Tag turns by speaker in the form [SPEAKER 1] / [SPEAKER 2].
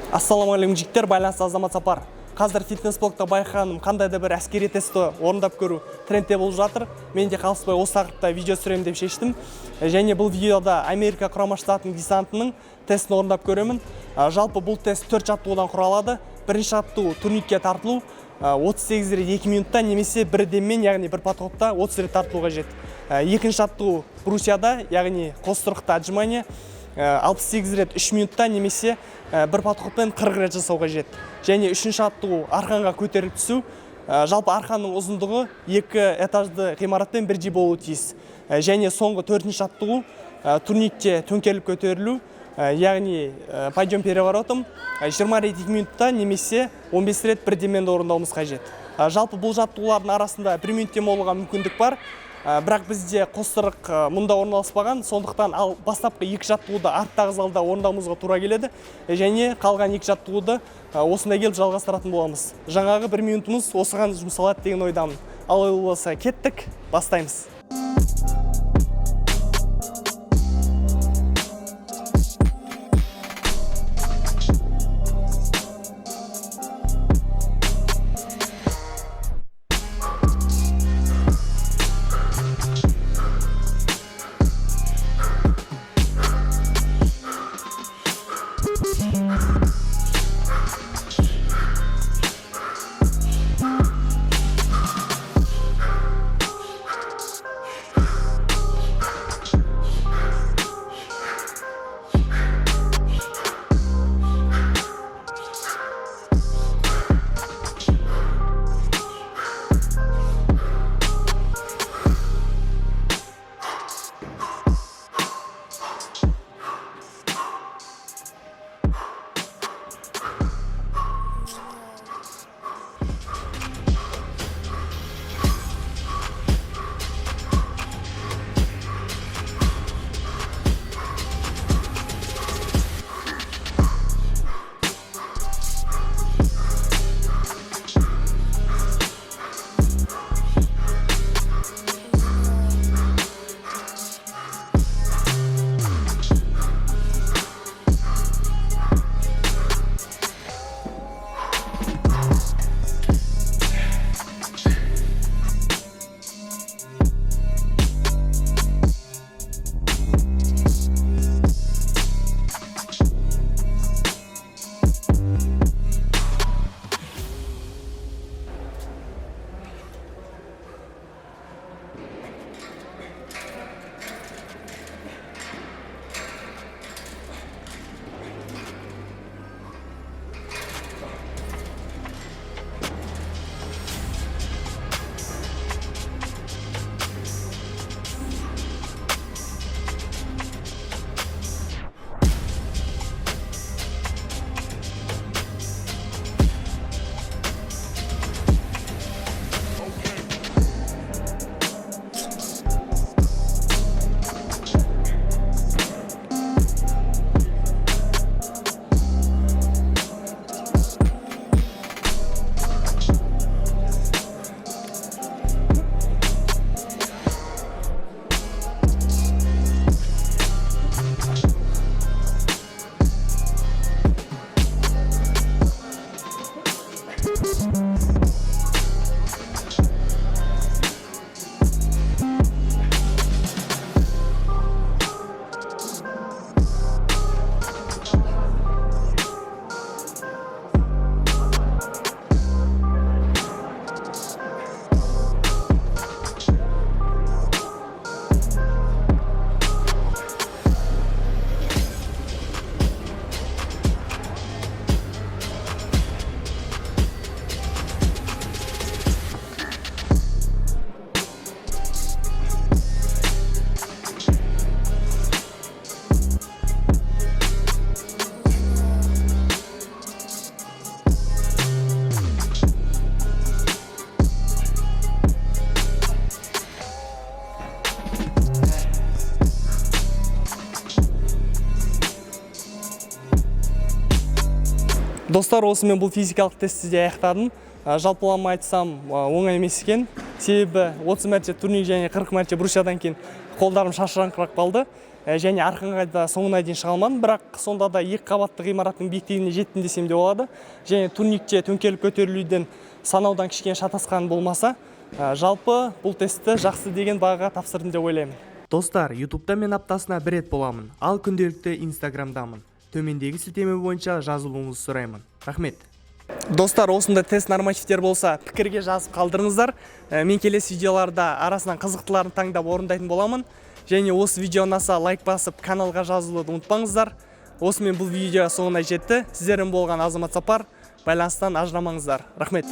[SPEAKER 1] Ассаламағалейкум жігіттер, байланысты Азамат Сапар. Қазір фитнес-блогта байқағаным қандай да бір әскери тестті орындап көру трендте болып жатыр. Мен де қалыспай осы тақырыпта видео түсіремін деп шештім. Және бұл видеода Америка құрама штатының десантының тестін орындап көремін. Жалпы бұл тест 4 жаттығудан құралады. Бірінші жаттығу турникке тартылу 38 рет 2 минутта немесе бір деммен, яғни бір подходта 30 рет тартылуға қажет. Екінші жаттығу брусьяда, яғни қос тұрықта отжимание 68 рет 3 минутта немесе бір подходпен 40 рет жасау қажет. Және үшінші жаттығу арқанға көтеріліп түсу. Жалпы арқанның ұзындығы 2 этажды ғимаратпен бірдей болуы тиіс. Және соңғы төртінші жаттығу турникте төңкеріліп көтерілу, яғни подъем переворотом 20 рет 2 минутта немесе 15 рет бір деммен орындауымыз қажет. Жалпы бұл жаттығулардың арасында 1 минут дем алуға мүмкіндік бар. Бірақ бізде қостырық мұнда орналаспаған, сондықтан бастапқы 2 жаттығуды арттағы залда орындаумызға тура келеді. Және қалған 2 жаттығуды осында келіп жалғастыратын боламыз. Жаңағы 1 минутымыз осыған жұмсалады деген ойдамын. Ал болса кеттік, бастаймыз. Достар, осымен бұл физикалық тестті де аяқтадым. Жалпылама айтсам, оңай емес екен. Себебі 30 мәрте турник және 40 мәрте брусьядан кейін қолдарым шашыраңқырап қалды. және арқанға да соңына дейін шыға алмадым, бірақ сонда да 2 қабатты ғимараттың биіктігіне жеттім десем де болады. Және турникте төңкеріліп көтерілуден санаудан кішкене шатасқан болмаса, жалпы бұл тестті жақсы деген бағаға тапсырдым деп ойлаймын. Достар, YouTube'да мен аптасына 1 рет боламын, ал күнделікті Instagram'дамын. Төмендегі сілтеме бойынша жазылуыңызды сұраймын. Рахмет. Достар, осында тест нормативтер болса, пікірге жазып қалдырыңыздар. Мен келесі видеоларда арасынан қызықтыларын таңдап орындайтын боламын. Және осы видео ұнаса лайк басып, каналға жазылуды ұмытпаңыздар. Осымен бұл видео соңына жетті. Сіздермен болған Азамат Сапар. Байланыстан ажырамаңыздар. Рахмет.